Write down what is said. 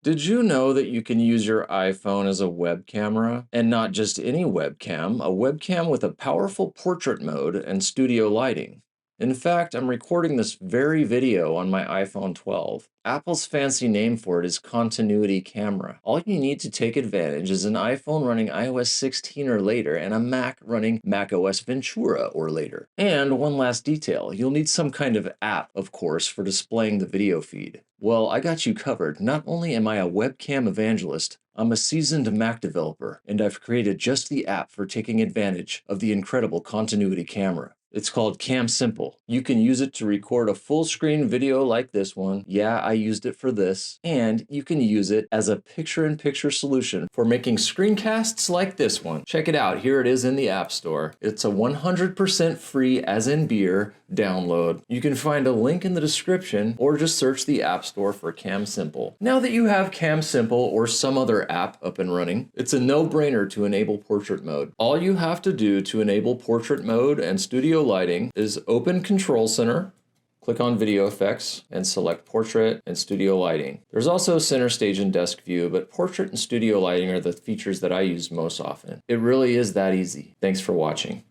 Did you know that you can use your iPhone as a web camera? And not just any webcam, a webcam with a powerful portrait mode and studio lighting. In fact, I'm recording this very video on my iPhone 12. Apple's fancy name for it is Continuity Camera. All you need to take advantage is an iPhone running iOS 16 or later and a Mac running macOS Ventura or later. And one last detail, you'll need some kind of app, of course, for displaying the video feed. Well, I got you covered. Not only am I a webcam evangelist, I'm a seasoned Mac developer, and I've created just the app for taking advantage of the incredible continuity camera. It's called CamSimple. You can use it to record a full screen video like this one. Yeah, I used it for this. And you can use it as a picture-in-picture solution for making screencasts like this one. Check it out. Here it is in the App Store. It's a 100% free, as in beer, download. You can find a link in the description or just search the App Store for CamSimple. Now that you have CamSimple or some other app up and running, it's a no-brainer to enable portrait mode. All you have to do to enable portrait mode and studio lighting is open Control Center, click on Video Effects, and select Portrait and Studio Lighting. There's also Center Stage and Desk View, but Portrait and Studio Lighting are the features that I use most often. It really is that easy. Thanks for watching.